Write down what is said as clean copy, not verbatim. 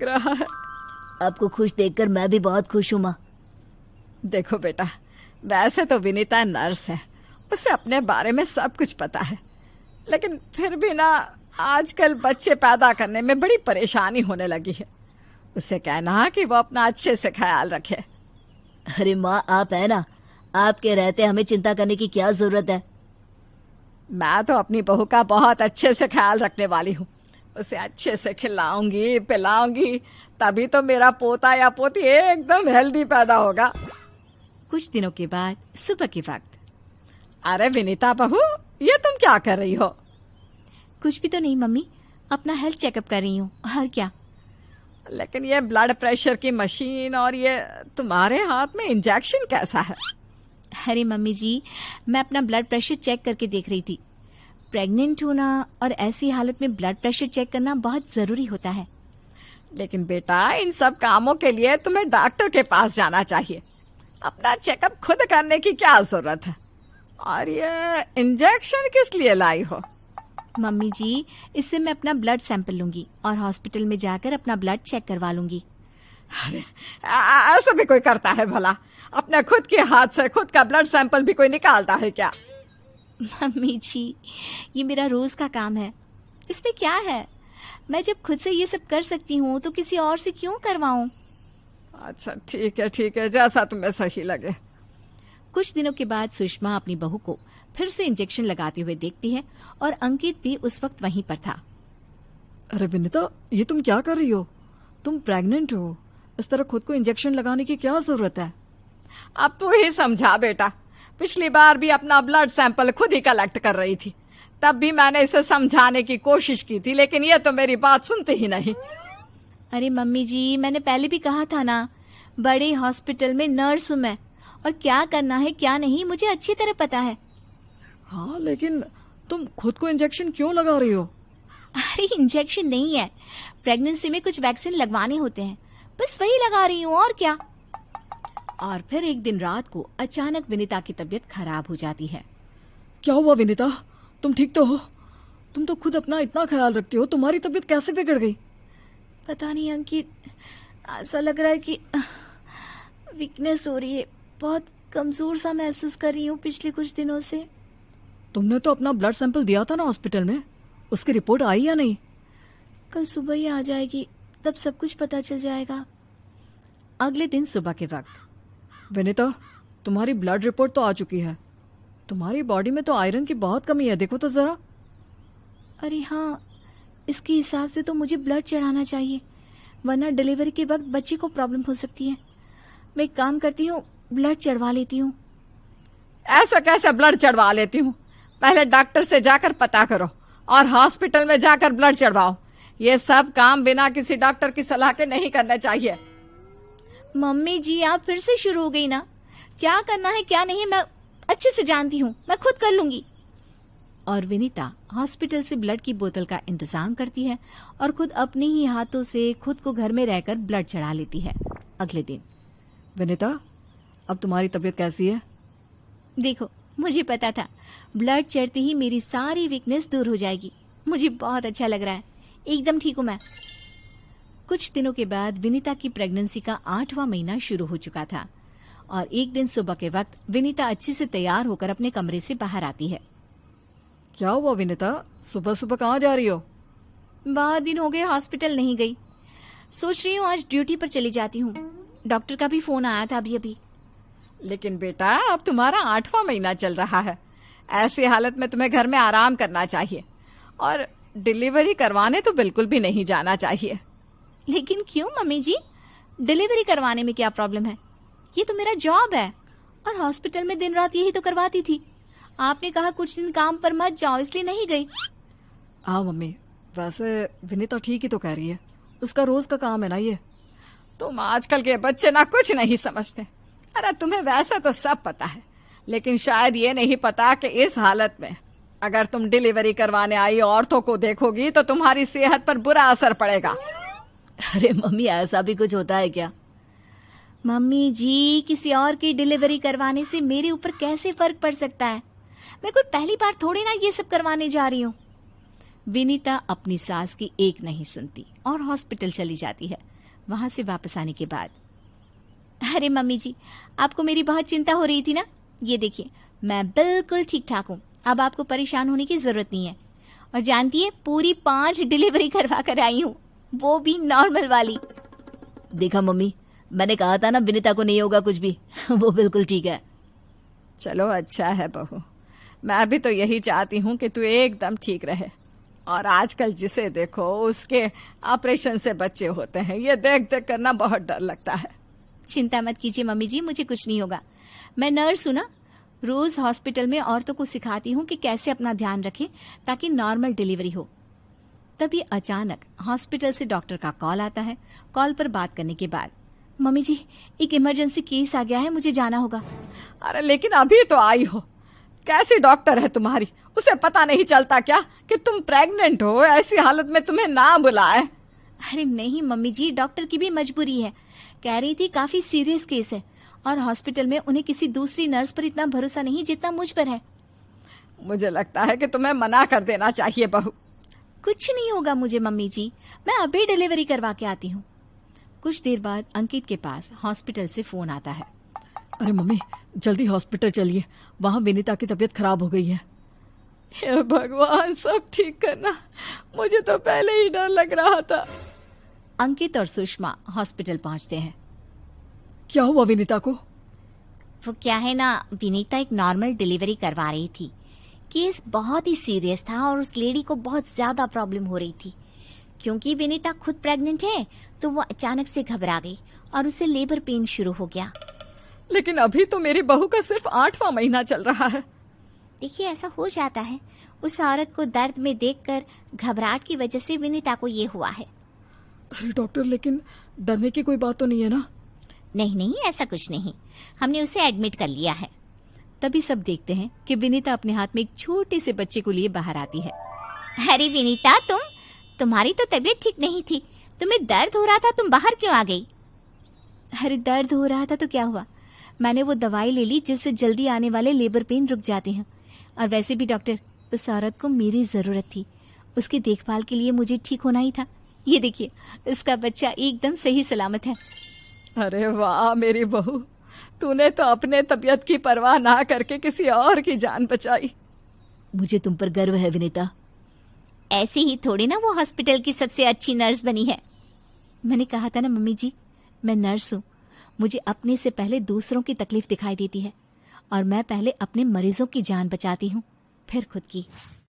रहा है। आपको खुश देखकर मैं भी बहुत खुश हूँ माँ। देखो बेटा, वैसे तो विनीता नर्स है, उसे अपने बारे में सब कुछ पता है, लेकिन फिर भी ना आजकल बच्चे पैदा करने में बड़ी परेशानी होने लगी है। उसे कहना कि वो अपना अच्छे से ख्याल रखे। अरे माँ, आप है ना, आपके रहते हमें चिंता करने की क्या जरूरत है। मैं तो अपनी बहू का बहुत अच्छे से ख्याल रखने वाली हूँ। उसे अच्छे से खिलाऊंगी पिलाऊंगी, तभी तो मेरा पोता या पोती एकदम हेल्दी पैदा होगा। कुछ दिनों के बाद सुबह के वक्त। अरे विनीता बहू, ये तुम क्या कर रही हो? कुछ भी तो नहीं मम्मी, अपना हेल्थ चेकअप कर रही हूँ, और क्या। लेकिन ये ब्लड प्रेशर की मशीन और ये तुम्हारे हाथ में इंजेक्शन कैसा है? अरे मम्मी जी, मैं अपना ब्लड प्रेशर चेक करके देख रही थी। प्रेग्नेंट होना और ऐसी हालत में ब्लड प्रेशर चेक करना बहुत ज़रूरी होता है। लेकिन बेटा, इन सब कामों के लिए तुम्हें डॉक्टर के पास जाना चाहिए। अपना चेकअप खुद करने की क्या जरूरत है? और ये इंजेक्शन किस लिए लाई हो? मम्मी जी, इससे मैं अपना ब्लड सैंपल लूंगी और हॉस्पिटल में जाकर अपना ब्लड चेक करवा लूंगी। अरे ऐसा भी कोई करता है भला? अपने खुद के हाथ से खुद का ब्लड सैंपल भी कोई निकालता है क्या? मम्मी जी, ये मेरा रोज का काम है, इसमें क्या है। मैं जब खुद से ये सब कर सकती हूँ तो किसी और से क्यों करवाऊँ। अच्छा ठीक है, जैसा तुम्हें सही लगे। कुछ दिनों के बाद सुषमा अपनी बहू को फिर से इंजेक्शन लगाते हुए देखती है और अंकित भी उस वक्त वहीं पर था। अरे विनीता, ये तुम क्या कर रही हो? तुम प्रेग्नेंट हो, इस तरह खुद को इंजेक्शन लगाने की क्या जरूरत है? अब तू ही समझा बेटा। पिछली बार भी अपना ब्लड सैंपल खुद ही कलेक्ट कर रही थी, तब भी मैंने इसे समझाने की कोशिश की थी, लेकिन ये तो मेरी बात सुनती ही नहीं। अरे मम्मी जी, मैंने पहले भी कहा था ना, बड़े हॉस्पिटल में नर्स हूँ मैं, और क्या करना है क्या नहीं मुझे अच्छी तरह पता है। हाँ, लेकिन तुम खुद को इंजेक्शन क्यों लगा रही हो? अरे इंजेक्शन नहीं है, प्रेगनेंसी में कुछ वैक्सीन लगवाने होते हैं, बस वही लगा रही हूँ, और क्या। और फिर एक दिन रात को अचानक विनीता की तबीयत खराब हो जाती है। क्या हुआ विनीता? तुम ठीक तो हो? तुम तो खुद अपना इतना ख्याल रखती हो, तुम्हारी तबीयत कैसे बिगड़ गई? पता नहीं अंकित, ऐसा लग रहा है कि वीकनेस हो रही है, बहुत कमजोर सा महसूस कर रही हूँ पिछले कुछ दिनों से। तुमने तो अपना ब्लड सैंपल दिया था ना हॉस्पिटल में, उसकी रिपोर्ट आई या नहीं? कल सुबह ही आ जाएगी, तब सब कुछ पता चल जाएगा। अगले दिन सुबह के वक्त। विनीता, तुम्हारी ब्लड रिपोर्ट तो आ चुकी है। तुम्हारी बॉडी में तो आयरन की बहुत कमी है, देखो तो जरा। अरे हाँ, इसके हिसाब से तो मुझे ब्लड चढ़ाना चाहिए, वरना डिलीवरी के वक्त बच्चे को प्रॉब्लम हो सकती है। मैं एक काम करती हूँ, ब्लड चढ़वा लेती हूँ। ऐसा कैसे ब्लड चढ़वा लेती हूँ? पहले डॉक्टर से जाकर पता करो और हॉस्पिटल में जाकर ब्लड चढ़वाओ। ये सब काम बिना किसी डॉक्टर की सलाह के नहीं करने चाहिए। मम्मी जी, आप फिर से शुरू हो गई ना। क्या करना है क्या नहीं मैं अच्छे से जानती हूँ, मैं खुद कर लूंगी। और विनीता हॉस्पिटल से ब्लड की बोतल का इंतजाम करती है और खुद अपने ही हाथों से खुद को घर में रहकर ब्लड चढ़ा लेती है। अगले दिन। विनीता, अब तुम्हारी तबीयत कैसी है? देखो, मुझे पता था ब्लड चढ़ते ही मेरी सारी वीकनेस दूर हो जाएगी। मुझे बहुत अच्छा लग रहा है, एकदम ठीक हूँ मैं। कुछ दिनों के बाद विनीता की प्रेगनेंसी का 8वां महीना शुरू हो चुका था और एक दिन सुबह के वक्त विनीता अच्छे से तैयार होकर अपने कमरे से बाहर आती है। क्या हुआ विनीता, सुबह सुबह कहाँ जा रही हो? बहुत दिन हो गए हॉस्पिटल नहीं गई, सोच रही हूँ आज ड्यूटी पर चली जाती हूँ। डॉक्टर का भी फोन आया था अभी अभी। लेकिन बेटा, अब तुम्हारा 8वां महीना चल रहा है, ऐसी हालत में तुम्हें घर में आराम करना चाहिए और डिलीवरी करवाने तो बिल्कुल भी नहीं जाना चाहिए। लेकिन क्यों मम्मी जी, डिलीवरी करवाने में क्या प्रॉब्लम है? ये तो मेरा जॉब है और हॉस्पिटल में दिन रात यही तो करवाती थी। आपने कहा कुछ दिन काम पर मत जाओ, इसलिए नहीं गई। हाँ मम्मी, वैसे विनीता ठीक ही तो कह रही है, उसका रोज का काम है ना ये। तुम आजकल के बच्चे ना कुछ नहीं समझते। अरे तुम्हें वैसे तो सब पता है, लेकिन शायद ये नहीं पता कि इस हालत में अगर तुम डिलीवरी करवाने आई औरतों को देखोगी तो तुम्हारी सेहत पर बुरा असर पड़ेगा। अरे मम्मी, ऐसा भी कुछ होता है क्या? मम्मी जी, किसी और की डिलीवरी करवाने से मेरे ऊपर कैसे फर्क पड़ सकता है? मैं कोई पहली बार थोड़ी ना ये सब करवाने जा रही हूँ। विनीता अपनी सास की एक नहीं सुनती और हॉस्पिटल चली जाती है। वहां से वापस आने के बाद, अरे मम्मी जी, आपको मेरी बहुत चिंता हो रही थी ना? ये देखिए, मैं बिल्कुल ठीक ठाक हूँ, अब आपको परेशान होने की जरूरत नहीं है। और जानती है, पूरी 5 डिलीवरी करवा कर आई हूँ, वो भी नॉर्मल वाली। देखा मम्मी, मैंने कहा था ना विनीता को नहीं होगा कुछ भी। वो बिल्कुल ठीक है। चलो अच्छा है बहू, मैं भी तो यही चाहती हूँ कि तू एकदम ठीक रहे। और आजकल जिसे देखो उसके ऑपरेशन से बच्चे होते हैं, ये देख देख करना बहुत डर लगता है। चिंता मत कीजिए मम्मी जी, मुझे कुछ नहीं होगा। मैं नर्स हूँ ना, रोज हॉस्पिटल में औरतों को सिखाती हूँ कि कैसे अपना ध्यान रखें ताकि नॉर्मल डिलीवरी हो। तभी अचानक हॉस्पिटल से डॉक्टर का कॉल आता है। कॉल पर बात करने के बाद, मम्मी जी, एक इमरजेंसी केस आ गया है, मुझे जाना होगा। अरे लेकिन अभी तो आई हो, कैसी डॉक्टर है तुम्हारी? उसे पता नहीं चलता क्या कि तुम प्रेग्नेंट हो? ऐसी हालत में तुम्हें ना बुलाए। अरे नहीं मम्मी जी, डॉक्टर की भी मजबूरी है। कह रही थी काफी सीरियस केस है और हॉस्पिटल में उन्हें किसी दूसरी नर्स पर इतना भरोसा नहीं जितना मुझ पर है। मुझे लगता है कि तुम्हें मना कर देना चाहिए बहू। कुछ नहीं होगा मुझे मम्मी जी, मैं अभी डिलीवरी करवा के आती हूँ। कुछ देर बाद अंकित के पास हॉस्पिटल से फोन आता है। अरे मम्मी, जल्दी हॉस्पिटल चलिए, वहाँ विनीता की तबीयत खराब हो गई है। हे भगवान, सब ठीक करना, मुझे तो पहले ही डर लग रहा था। अंकित और सुषमा हॉस्पिटल पहुंचते हैं। क्या हुआ विनीता को? वो क्या है ना, विनीता एक नॉर्मल डिलीवरी करवा रही थी। केस बहुत ही सीरियस था और उस लेडी को बहुत ज्यादा प्रॉब्लम हो रही थी। क्योंकि विनीता खुद प्रेग्नेंट है तो वो अचानक से घबरा गई और उसे लेबर पेन शुरू हो गया। लेकिन अभी तो मेरी बहू का सिर्फ 8वां महीना चल रहा है। देखिए, ऐसा हो जाता है। उस औरत को दर्द में देखकर घबराहट की वजह से विनीता को ये हुआ है। अरे डॉक्टर, लेकिन डरने की कोई बात तो नहीं है ना? नहीं नहीं, ऐसा कुछ नहीं, हमने उसे एडमिट कर लिया है। तभी सब देखते हैं कि विनीता अपने हाथ में एक छोटे से बच्चे को लिए बाहर आती है। अरे विनीता, तुम्हारी तो तबीयत ठीक नहीं थी, तुम्हें दर्द हो रहा था, तुम बाहर क्यों आ गई? अरे दर्द हो रहा था तो क्या हुआ, मैंने वो दवाई ले ली जिससे जल्दी आने वाले लेबर पेन रुक जाते हैं। और वैसे भी डॉक्टर, उस औरत को मेरी जरूरत थी, उसकी देखभाल के लिए मुझे ठीक होना ही था। ये देखिए, उसका बच्चा एकदम सही सलामत है। अरे वाह मेरी बहू, तूने तो अपने तबीयत की परवाह ना करके किसी और की जान बचाई। मुझे तुम पर गर्व है विनीता। ऐसे ही थोड़ी ना वो हॉस्पिटल की सबसे अच्छी नर्स बनी है। मैंने कहा था ना मम्मी जी, मैं नर्स हूँ, मुझे अपने से पहले दूसरों की तकलीफ दिखाई देती है और मैं पहले अपने मरीजों की जान बचाती हूँ, फिर खुद की।